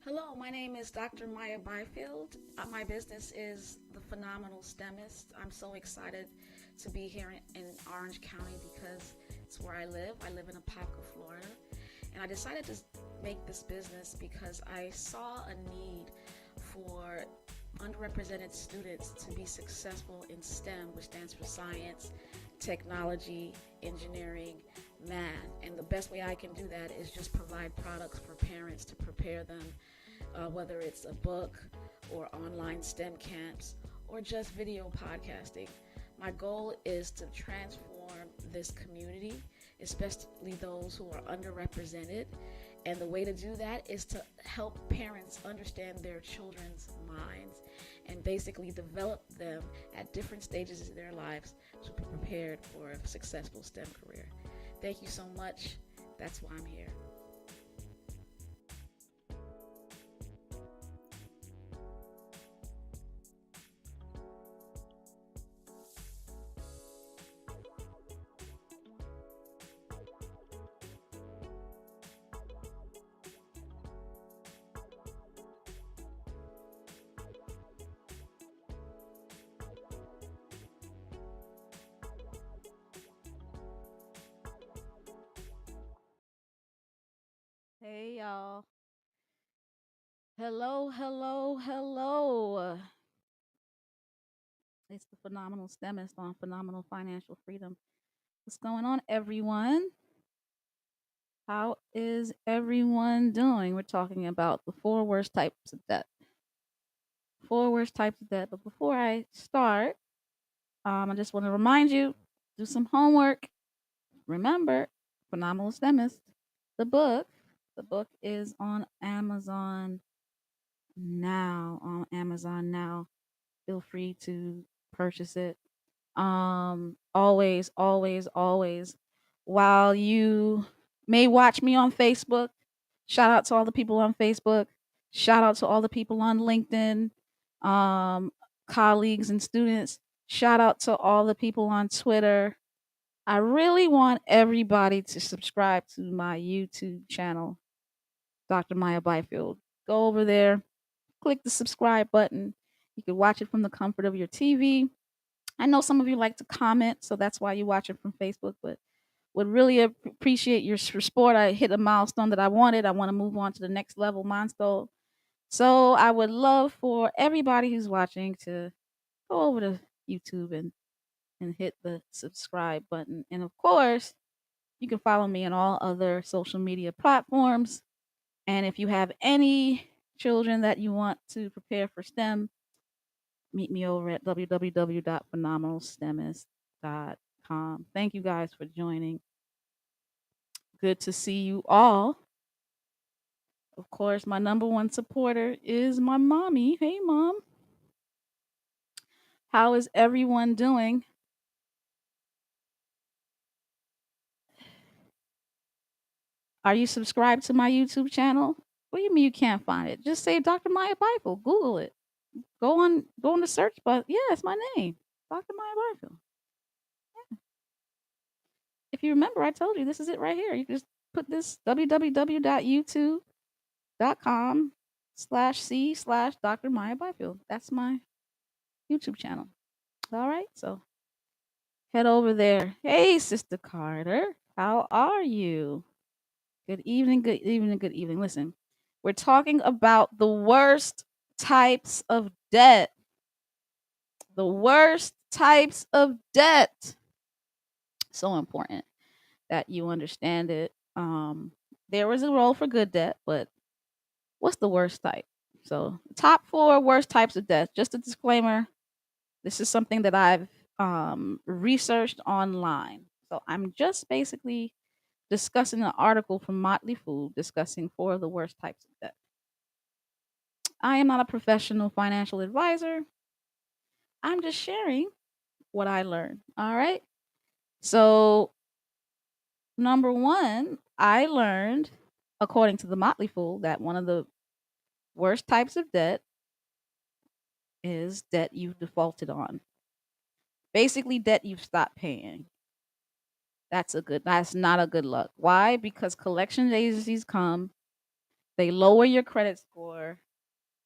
Hello, my name is Dr. Maya Byfield. My business is The Phenomenal STEMist. I'm so excited to be here in Orange County because it's where I live. I live in Apopka, Florida. And I decided to make this business because I saw a need for underrepresented students to be successful in STEM, which stands for science, technology, engineering, math. And the best way I can do that is just provide products for parents to prepare them, whether it's a book or online STEM camps or just video podcasting. My goal is to transform this community, especially those who are underrepresented. And the way to do that is to help parents understand their children's minds and basically develop them at different stages of their lives to be prepared for a successful STEM career. Thank you so much. That's why I'm here. Hey, y'all. Hello, hello, hello. It's the Phenomenal STEMist on Phenomenal Financial Freedom. What's going on, everyone? How is everyone doing? We're talking about the four worst types of debt. Four worst types of debt. But before I start, I just want to remind you, do some homework. Remember, Phenomenal STEMist, the book. The book is on Amazon now. On Amazon now. Feel free to purchase it. Always, always, always. While you may watch me on Facebook, shout out to all the people on Facebook. Shout out to all the people on LinkedIn, um, colleagues and students. Shout out to all the people on Twitter. I really want everybody to subscribe to my YouTube channel, Dr. Maya Byfield. Go over there, click the subscribe button. You can watch it from the comfort of your TV. I know some of you like to comment, so that's why you watch it from Facebook, but would really appreciate your support. I hit a milestone that I wanted. I want to move on to the next level milestone. So I would love for everybody who's watching to go over to YouTube and hit the subscribe button. And of course, you can follow me on all other social media platforms. And if you have any children that you want to prepare for STEM, meet me over at www.phenomenalstemist.com. Thank you guys for joining. Good to see you all. Of course, my number one supporter is my mommy. Hey, mom. How is everyone doing? Are you subscribed to my YouTube channel? What do you mean you can't find it? Just say Dr. Maya Bible. Google it. Go on the search button. Yeah, it's my name. Dr. Maya Bible. If you remember, I told you this is it right here. You just put this www.youtube.com/c/Dr. Maya Byfield. That's my YouTube channel. All right. So head over there. Hey, Sister Carter. How are you? Good evening, good evening, good evening. Listen, we're talking about the worst types of debt. The worst types of debt. So important that you understand it. There is a role for good debt, but what's the worst type? So, top four worst types of debt. Just a disclaimer: this is something that I've researched online. So, I'm just basically discussing an article from Motley Fool discussing four of the worst types of debt. I am not a professional financial advisor. I'm just sharing what I learned. All right. So, number one, I learned, according to the Motley Fool, that one of the worst types of debt is debt you've defaulted on. Basically, debt you've stopped paying. That's not a good luck. Why? Because collection agencies come They lower your credit score.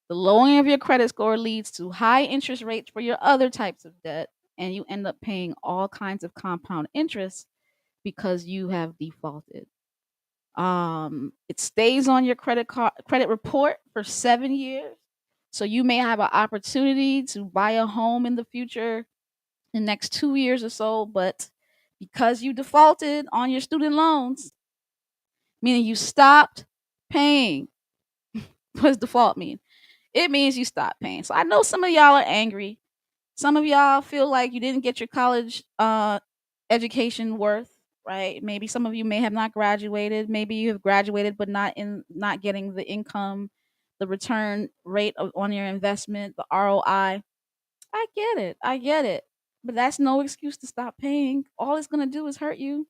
The lowering of your credit score leads to high interest rates for your other types of debt, and you end up paying all kinds of compound interest because you have defaulted. It stays on your credit report for 7 years. So you may have an opportunity to buy a home in the future in the next 2 years or so, but because you defaulted on your student loans, meaning you stopped paying. What does default mean? It means you stopped paying. So I know some of y'all are angry. Some of y'all feel like you didn't get your college education worth, right? Maybe some of you may have not graduated. Maybe you have graduated but not getting the income, the return rate on your investment, the ROI. I get it. I get it. But that's no excuse to stop paying. All it's going to do is hurt you.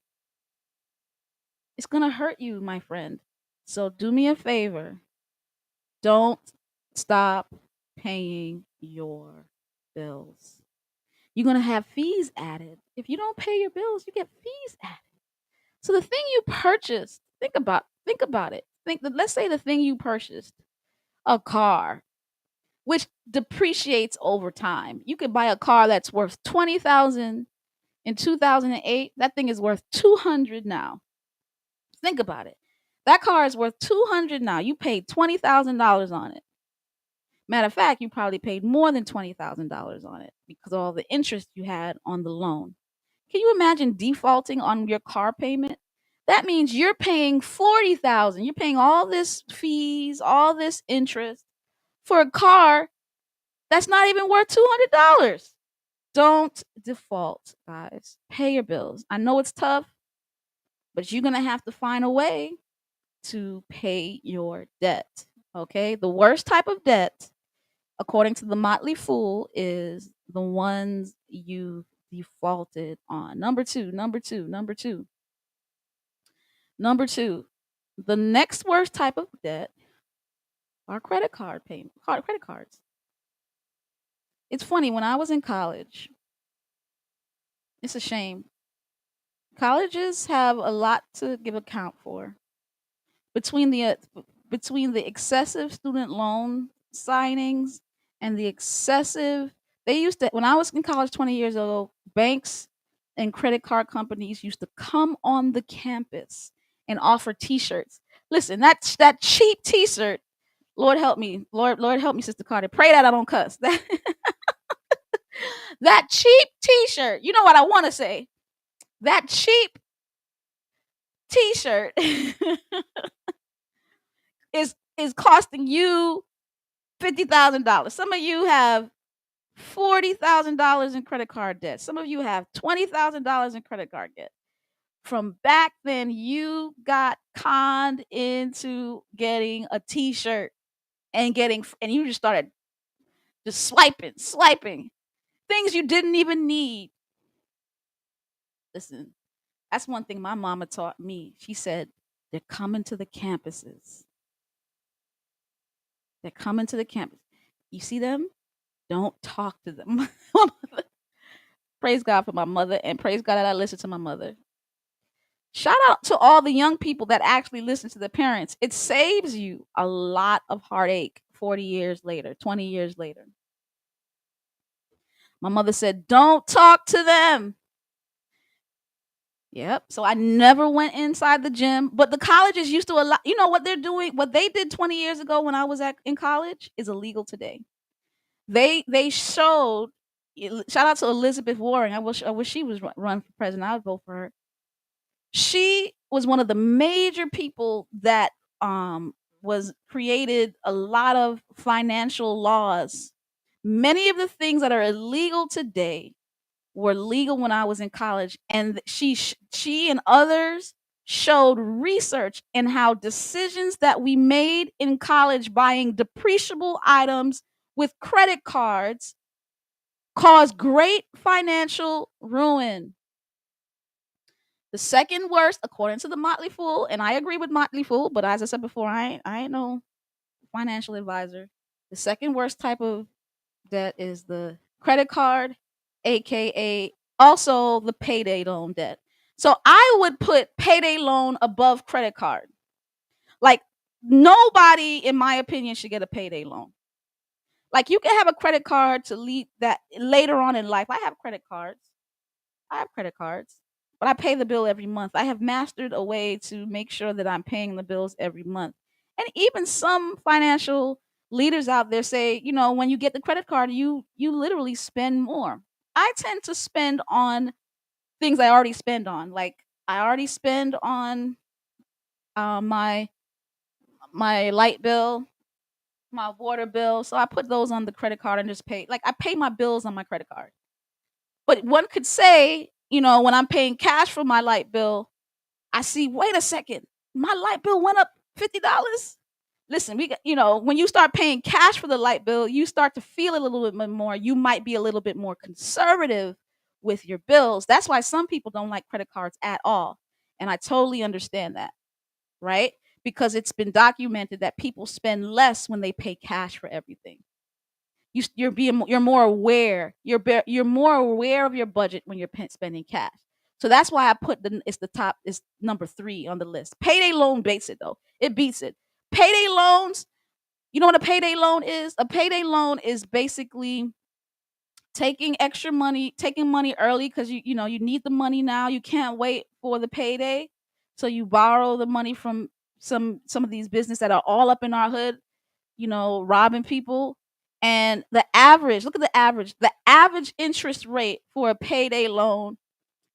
It's going to hurt you, my friend. So do me a favor. Don't stop paying your bills. You're going to have fees added. If you don't pay your bills, you get fees added. So the thing you purchased, think about it. Let's say the thing you purchased, a car, which depreciates over time. You could buy a car that's worth 20,000 in 2008. That thing is worth 200 now. Think about it. That car is worth 200 now. You paid $20,000 on it. Matter of fact, you probably paid more than $20,000 on it because of all the interest you had on the loan. Can you imagine defaulting on your car payment? That means you're paying 40,000. You're paying all this fees, all this interest for a car that's not even worth $200. Don't default, guys. Pay your bills. I know it's tough, but you're going to have to find a way to pay your debt. Okay? The worst type of debt, according to the Motley Fool, is the ones you defaulted on. Number two. The next worst type of debt are credit cards. It's funny, when I was in college, it's a shame. Colleges have a lot to give account for between the excessive student loan signings and the excessive. They used to, when I was in college 20 years ago, banks and credit card companies used to come on the campus and offer T-shirts. Listen, that cheap T-shirt. Lord help me, Lord help me, Sister Carter. Pray that I don't cuss. That cheap T-shirt. You know what I want to say? That cheap T-shirt is costing you $50,000. Some of you have $40,000 in credit card debt. Some of you have $20,000 in credit card debt. From back then, you got conned into getting a T-shirt and you just started just swiping things you didn't even need. Listen, that's one thing my mama taught me. She said, they're coming to the campuses. They're coming to the campus. You see them? Don't talk to them. Praise God for my mother, and praise God that I listen to my mother. Shout out to all the young people that actually listen to their parents. It saves you a lot of heartache 40 years later, 20 years later. My mother said, don't talk to them. Yep. So I never went inside the gym, but the colleges used to allow, you know what they're doing? What they did 20 years ago when I was in college is illegal today. They showed, shout out to Elizabeth Warren. I wish she was run for president. I would vote for her. She was one of the major people that was created a lot of financial laws. Many of the things that are illegal today were legal when I was in college, and she and others showed research in how decisions that we made in college buying depreciable items with credit cards caused great financial ruin. The second worst, according to the Motley Fool, and I agree with Motley Fool, but as I said before, I ain't no financial advisor. The second worst type of debt is the credit card, aka also the payday loan debt. So I would put payday loan above credit card. Like, Nobody, in my opinion, should get a payday loan. Like, you can have a credit card to lead that later on in life. I have credit cards. I have credit cards, but I pay the bill every month. I have mastered a way to make sure that I'm paying the bills every month. And even some financial leaders out there say, when you get the credit card, you literally spend more. I tend to spend on things I already spend on. Like, I already spend on my light bill, my water bill. So I put those on the credit card and just pay. Like, I pay my bills on my credit card. But one could say, when I'm paying cash for my light bill, I see, wait a second, my light bill went up $50. Listen, when you start paying cash for the light bill, you start to feel a little bit more. You might be a little bit more conservative with your bills. That's why some people don't like credit cards at all. And I totally understand that, right? Because it's been documented that people spend less when they pay cash for everything. You're more aware. You're more aware of your budget when you're spending cash. So that's why I put it's number 3 on the list. Payday loan beats it though. It beats it. Payday loans. You know what a payday loan is? A payday loan is basically taking money early because you need the money now. You can't wait for the payday, so you borrow the money from some of these business that are all up in our hood, robbing people. And look at the average. The average interest rate for a payday loan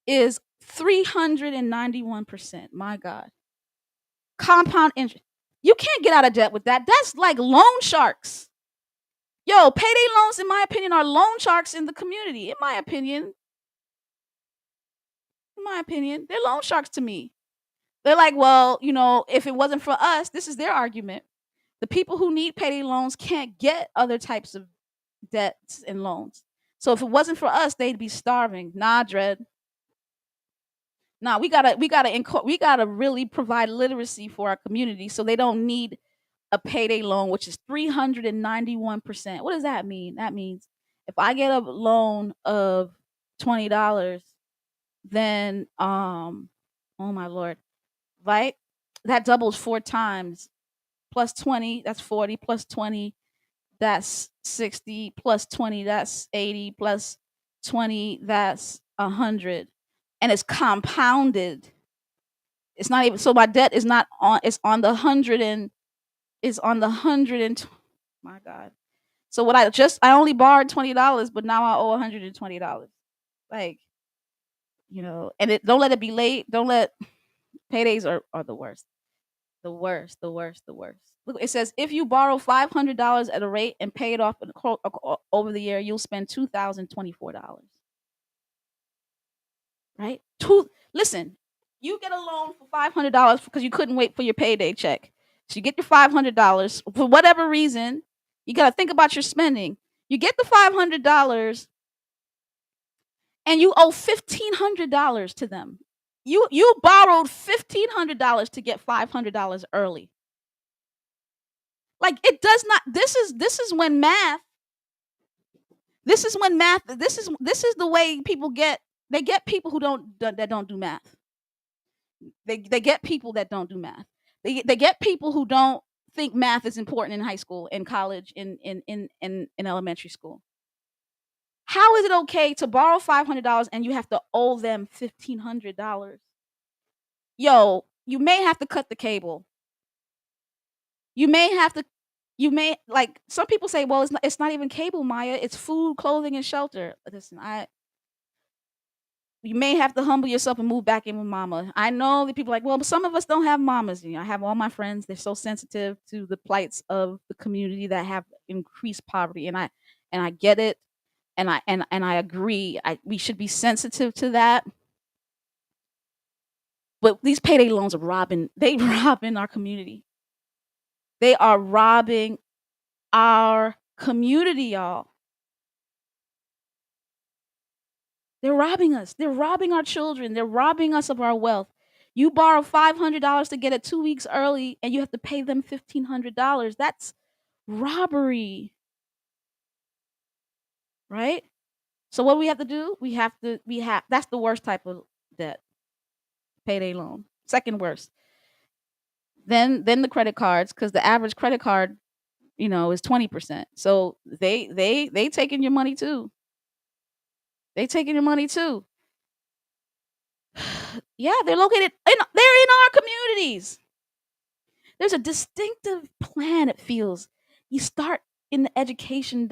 is 391%. My God. Compound interest. You can't get out of debt with that. That's like loan sharks. Yo, payday loans, in my opinion, are loan sharks in the community. In my opinion, they're loan sharks to me. They're like, well, if it wasn't for us, this is their argument. The people who need payday loans can't get other types of debts and loans. So if it wasn't for us, they'd be starving. Nah, Dread. Nah, we gotta really provide literacy for our community so they don't need a payday loan, which is 391%. What does that mean? That means if I get a loan of $20, then oh my lord, right? That doubles 4 times. Plus 20, that's 40. Plus 20, that's 60. Plus 20, that's 80. Plus 20, that's 100. And it's compounded. It's not even, so my debt is not on, it's on the 100 and is on the 100 and my God. So I only borrowed $20, but now I owe $120. Like, and don't let it be late. Don't let paydays are the worst. The worst, the worst, the worst. Look, it says if you borrow $500 at a rate and pay it off over the year, you'll spend $2,024. Right? Listen, you get a loan for $500 because you couldn't wait for your payday check. So you get your $500 for whatever reason. You got to think about your spending. You get the $500 and you owe $1,500 to them. You borrowed $1,500 to get $500 early. Like, it does not. This is when math. This is when math. This is the way people get. They get people that don't do math. They get people that don't do math. They get people who don't think math is important in high school, in college, in elementary school. How is it okay to borrow $500 and you have to owe them $1,500? Yo, you may have to cut the cable. You may have to. You may, like, some people say, well, it's not even cable, Maya. It's food, clothing, and shelter. Listen, you may have to humble yourself and move back in with mama. I know that people are like, well, but some of us don't have mamas. I have all my friends. They're so sensitive to the plights of the community that have increased poverty, and I get it, and I agree. We should be sensitive to that. But these payday loans are robbing. They robbing our community. They are robbing our community, y'all. They're robbing us. They're robbing our children. They're robbing us of our wealth. You borrow $500 to get it 2 weeks early, and you have to pay them $1,500. That's robbery, right? So what do we have to do? That's the worst type of debt. Payday loan. Second worst. Then the credit cards, because the average credit card, is 20%. So they taking your money too. They taking your money too. Yeah, they're in our communities. There's a distinctive plan, it feels. You start in the education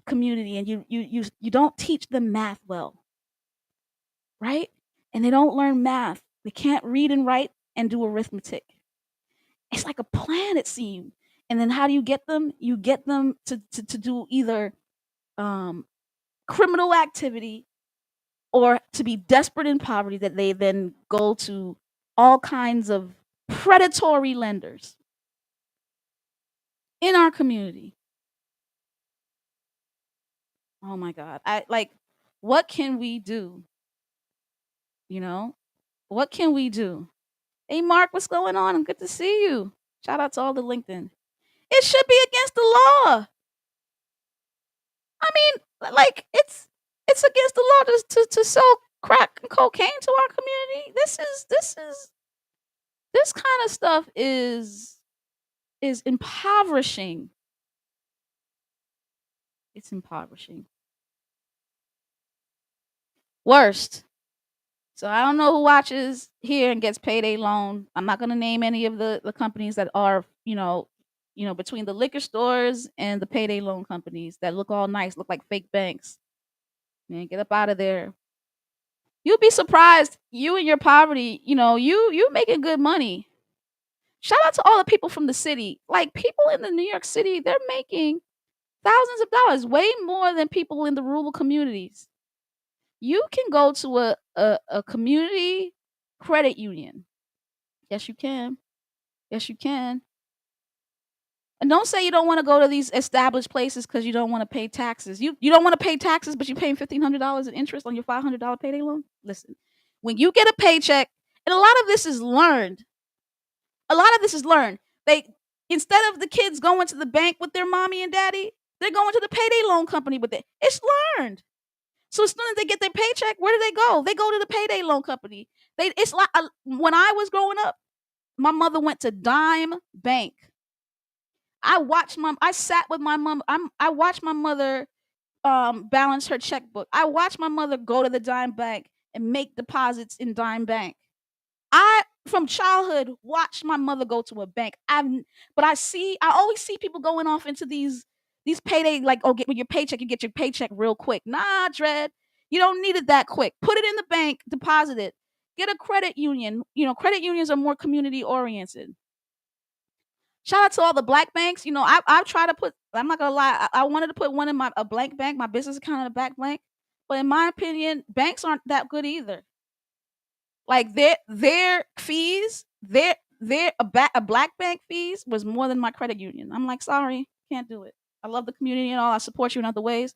community, and you don't teach them math well, right? And they don't learn math. They can't read and write and do arithmetic. It's like a plan, it seems. And then how do you get them? You get them to do either um, criminal activity, or to be desperate in poverty, that they then go to all kinds of predatory lenders in our community. Oh my God. I like, what can we do? You know? What can we do? Hey Mark, what's going on? I'm good to see you. Shout out to all the LinkedIn. It should be against the law. I mean, like, it's against the law to sell crack and cocaine to our community. This kind of stuff is impoverishing. It's impoverishing. Worst. So I don't know who watches here and gets payday loan. I'm not gonna name any of the companies that are, between the liquor stores and the payday loan companies that look all nice, look like fake banks. Man, get up out of there. You'll be surprised. You and your poverty, you making good money. Shout out to all the people from the city. Like, people in the New York City, they're making thousands of dollars, way more than people in the rural communities. You can go to a community credit union. Yes, you can. Yes, you can. And don't say you don't want to go to these established places because you don't want to pay taxes. You don't want to pay taxes, but you're paying $1,500 in interest on your $500 payday loan. Listen, when you get a paycheck, and a lot of this is learned. A lot of this is learned. They, instead of the kids going to the bank with their mommy and daddy, they're going to the payday loan company with it. It's learned. So as soon as they get their paycheck, where do they go? They go to the payday loan company. It's like, when I was growing up, my mother went to Dime Bank. I sat with my mom. I watched my mother balance her checkbook. I watched my mother go to the Dime Bank and make deposits in Dime Bank. I, from childhood, watched my mother go to a bank. I always see people going off into these payday, like, oh, get with your paycheck, you get your paycheck real quick. Nah, Dread, you don't need it that quick. Put it in the bank, deposit it. Get a credit union. Credit unions are more community oriented. Shout out to all the black banks. I've tried to put. I'm not gonna lie. I wanted to put one in a blank bank, my business account in a back blank. But in my opinion, banks aren't that good either. Like, their fees, their a black bank fees was more than my credit union. I'm like, sorry, can't do it. I love the community and all. I support you in other ways,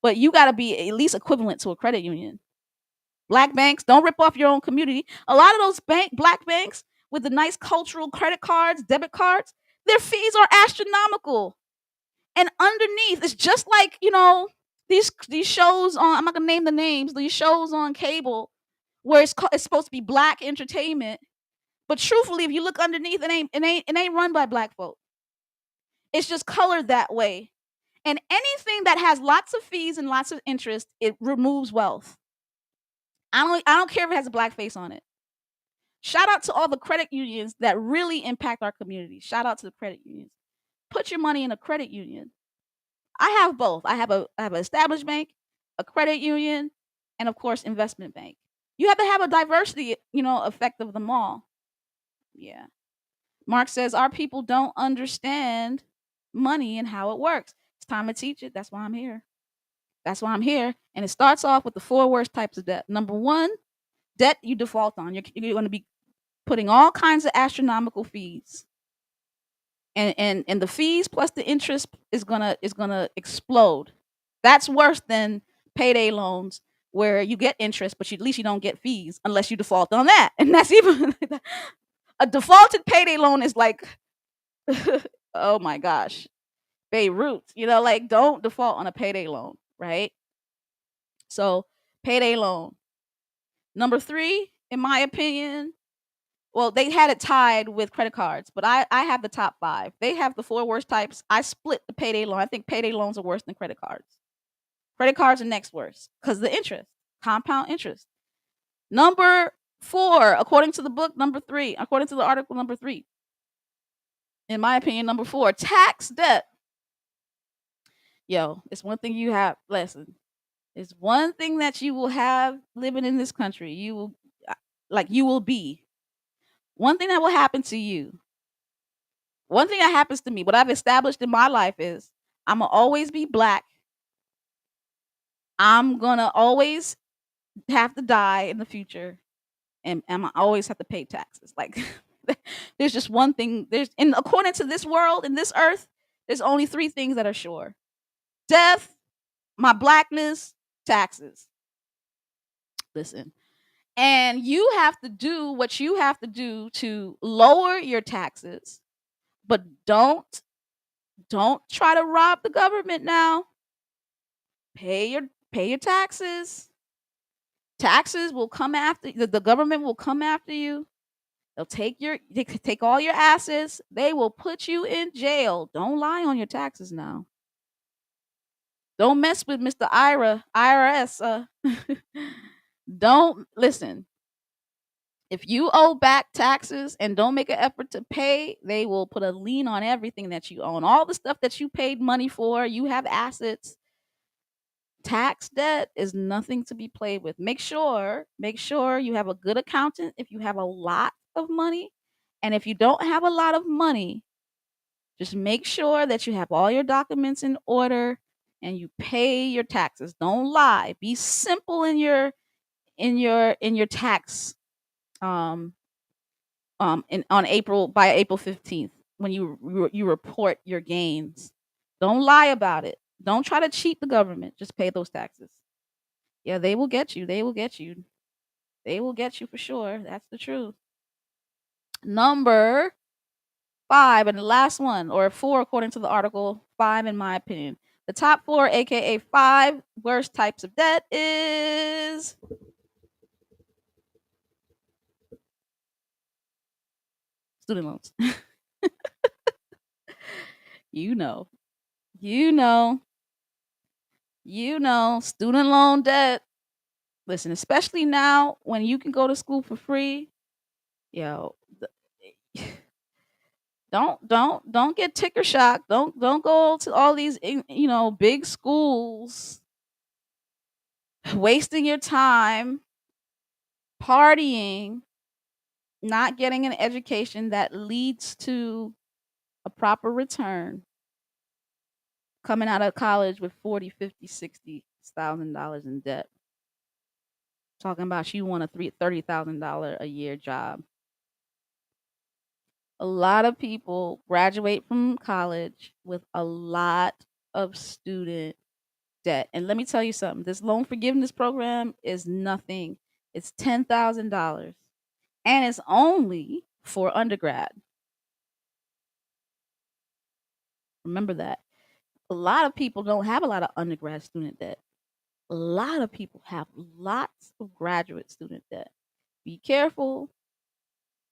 but you got to be at least equivalent to a credit union. Black banks, don't rip off your own community. A lot of those black banks with the nice cultural credit cards, debit cards, their fees are astronomical. And underneath, it's just like, these shows on. I'm not gonna name the names. These shows on cable where it's supposed to be black entertainment, but truthfully, if you look underneath, it ain't run by black folk. It's just colored that way. And anything that has lots of fees and lots of interest, it removes wealth. I don't care if it has a black face on it. Shout out to all the credit unions that really impact our community. Shout out to the credit unions. Put your money in a credit union. I have both. I have an established bank, a credit union, and of course investment bank. You have to have a diversity, effect of them all. Yeah. Mark says our people don't understand money and how it works. It's time to teach it. That's why I'm here. That's why I'm here. And it starts off with the four worst types of debt. Number one, debt you default on. You're going to be putting all kinds of astronomical fees. And the fees plus the interest is gonna explode. That's worse than payday loans where you get interest, but at least you don't get fees unless you default on that. And that's even a defaulted payday loan is like, oh my gosh, Beirut. Like, don't default on a payday loan, right? So, payday loan. Number three, in my opinion, Well, they had it tied with credit cards, but I have the top 5. They have the 4 worst types. I split the payday loan. I think payday loans are worse than credit cards. Credit cards are next worst because the interest, compound interest. Number 4, according to the book, number 3, according to the article, number 3. In my opinion, number 4, tax debt. Yo, it's one thing you have. Listen, it's one thing that you will have living in this country. You will, you will be. One thing that will happen to you. One thing that happens to me, what I've established in my life is I'm gonna always be black. I'm gonna always have to die in the future, and I'm gonna always have to pay taxes. Like, there's just one thing. And according to this world and this earth, there's only 3 things that are sure: death, my blackness, taxes. Listen, and you have to do what you have to do to lower your taxes, but don't try to rob the government now. Pay your taxes. Taxes will come after the government will come after you. They could take all your assets. They will put you in jail. Don't lie on your taxes now. Don't mess with Mr. IRS. Don't listen. If you owe back taxes and don't make an effort to pay, they will put a lien on everything that you own. All the stuff that you paid money for, you have assets. Tax debt is nothing to be played with. Make sure you have a good accountant if you have a lot of money. And if you don't have a lot of money, just make sure that you have all your documents in order and you pay your taxes. Don't lie. Be simple in your tax um on April 15th when you report your gains. Don't lie about it. Don't try to cheat the government. Just pay those taxes. Yeah, they will get you. They will get you. They will get you for sure. That's the truth. Number 5 and the last one, or 4 according to the article, 5 in my opinion. The top 4, aka 5 worst types of debt is student loans. you know. You know. Student loan debt. Listen, especially now when you can go to school for free, yo, don't get ticker shock. Don't go to all these big schools wasting your time partying, not getting an education that leads to a proper return, coming out of college with 40, 50, 60,000 dollars in debt. Talking about you want a $30,000 a year job. A lot of people graduate from college with a lot of student debt. And let me tell you something, this loan forgiveness program is nothing. It's $10,000 and it's only for undergrad. Remember that. A lot of people don't have a lot of undergrad student debt. A lot of people have lots of graduate student debt. Be careful.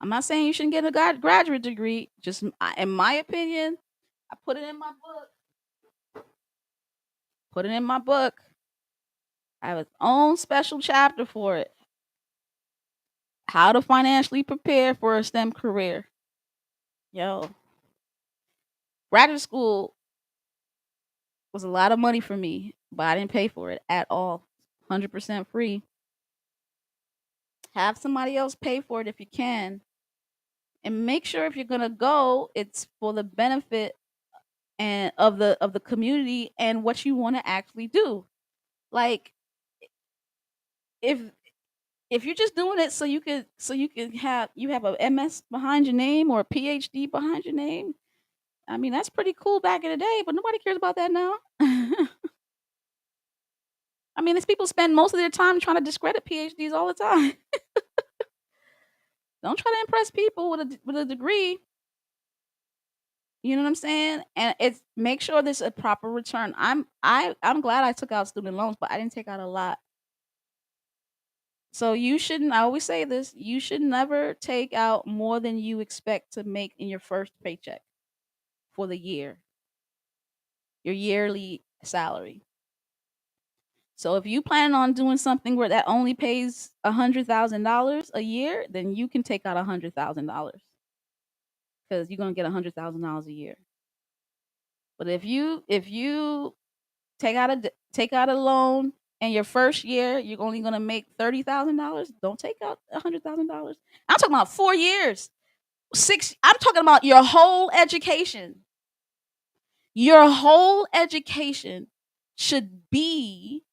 I'm not saying you shouldn't get a graduate degree. Just in my opinion, I put it in my book. Put it in my book. I have its own special chapter for it. How to financially prepare for a STEM career. Yo, graduate school was a lot of money for me, but I didn't pay for it at all. 100% free. Have somebody else pay for it if you can. And make sure if you're going to go, it's for the benefit and of the community and what you want to actually do. Like if if you're just doing it so you can have a MS behind your name or a PhD behind your name, I mean that's pretty cool back in the day, but nobody cares about that now. I mean, these people spend most of their time trying to discredit PhDs all the time. Don't try to impress people with a degree. You know what I'm saying? And it's make sure there's a proper return. I'm glad I took out student loans, but I didn't take out a lot. So you shouldn't, I always say this, you should never take out more than you expect to make in your first paycheck for the year, your yearly salary. So if you plan on doing something where that only pays $100,000 a year, then you can take out $100,000 because you're gonna get $100,000 a year. But if you take out a loan and your first year you're only gonna make $30,000, don't take out $100,000. I'm talking about 4 years, six. I'm talking about your whole education. Your whole education should be.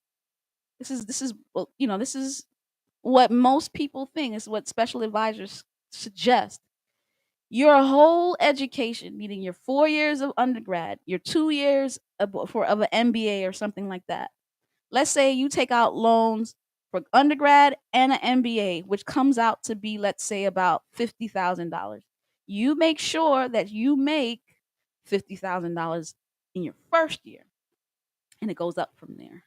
This is well, this is what most people think is what special advisors suggest. Your whole education, meaning your 4 years of undergrad, your 2 years of an MBA or something like that. Let's say you take out loans for undergrad and an MBA, which comes out to be, let's say, about $50,000. You make sure that you make $50,000 in your first year, and it goes up from there.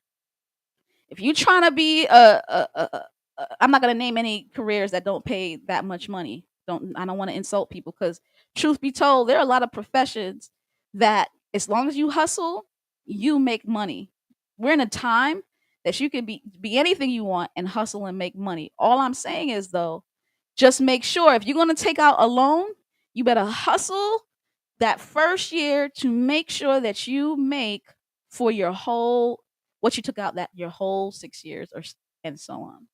If you're trying to be I'm not gonna name any careers that don't pay that much money. I don't want to insult people because, truth be told, there are a lot of professions that, as long as you hustle, you make money. We're in a time that you can be anything you want and hustle and make money. All I'm saying is, though, just make sure if you're gonna take out a loan, you better hustle that first year to make sure that you make for your whole what you took out that your whole 6 years and so on.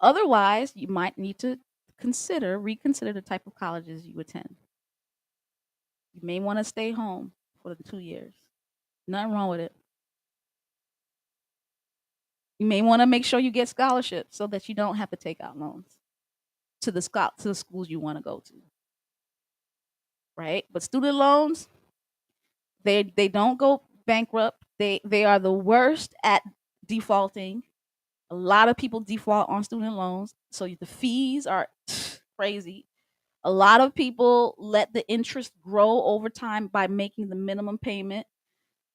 Otherwise, you might need to reconsider the type of colleges you attend. You may want to stay home for the 2 years. Nothing wrong with it. You may want to make sure you get scholarships so that you don't have to take out loans to the schools you want to go to. Right? But student loans, they don't go bankrupt. They are the worst at defaulting. A lot of people default on student loans, so the fees are crazy. A lot of people let the interest grow over time by making the minimum payment.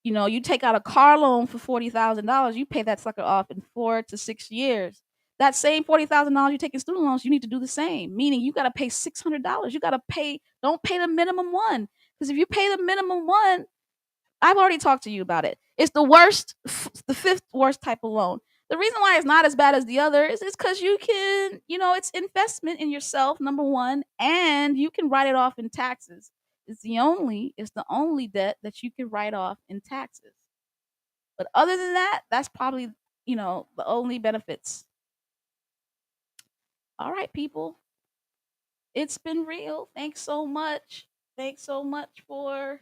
You take out a car loan for $40,000, you pay that sucker off in 4 to 6 years. That same $40,000 you take in student loans, you need to do the same. Meaning you got to pay $600. You got to pay. Don't pay the minimum one, because if you pay the minimum one, I've already talked to you about it. It's the worst, the fifth worst type of loan. The reason why it's not as bad as the other is because you can, it's investment in yourself, number one, and you can write it off in taxes. It's the only debt that you can write off in taxes. But other than that, that's probably, the only benefits. All right, people. It's been real. Thanks so much. Thanks so much for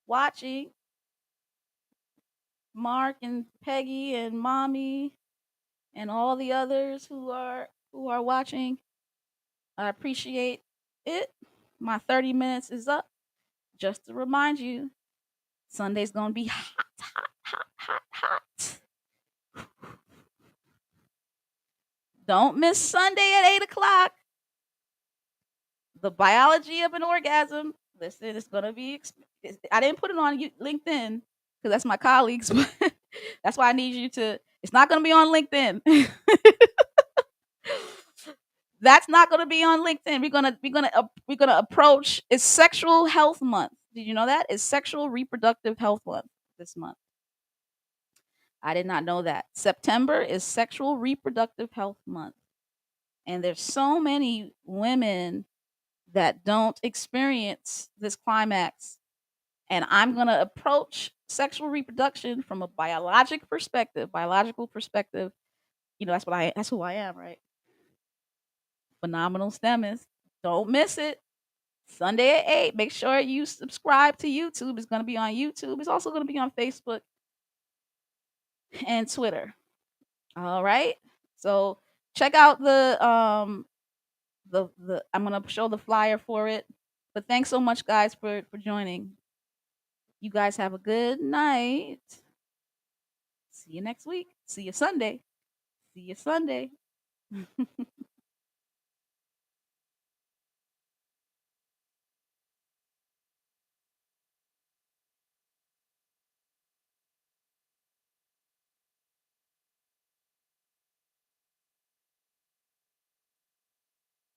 watching. Mark and Peggy and Mommy and all the others who are watching. I appreciate it. My 30 minutes is up. Just to remind you, Sunday's gonna be hot, hot, hot, hot, hot. Don't miss Sunday at 8 o'clock. The biology of an orgasm. Listen, it's gonna be. I didn't put it on LinkedIn because that's my colleagues, but that's why I need you to. It's not gonna be on LinkedIn. That's not going to be on LinkedIn. We're gonna approach. It's Sexual Health Month. Did you know that? It's Sexual Reproductive Health Month this month. I did not know that. September is Sexual Reproductive Health Month, and there's so many women that don't experience this climax, and I'm gonna approach sexual reproduction from a biological perspective. That's who I am, right? Phenomenal STEMist. Don't miss it. Sunday at 8. Make sure you subscribe to YouTube. It's going to be on YouTube. It's also going to be on Facebook and Twitter. All right. So check out the I'm going to show the flyer for it. But thanks so much, guys, for joining. You guys have a good night. See you next week. See you Sunday. See you Sunday.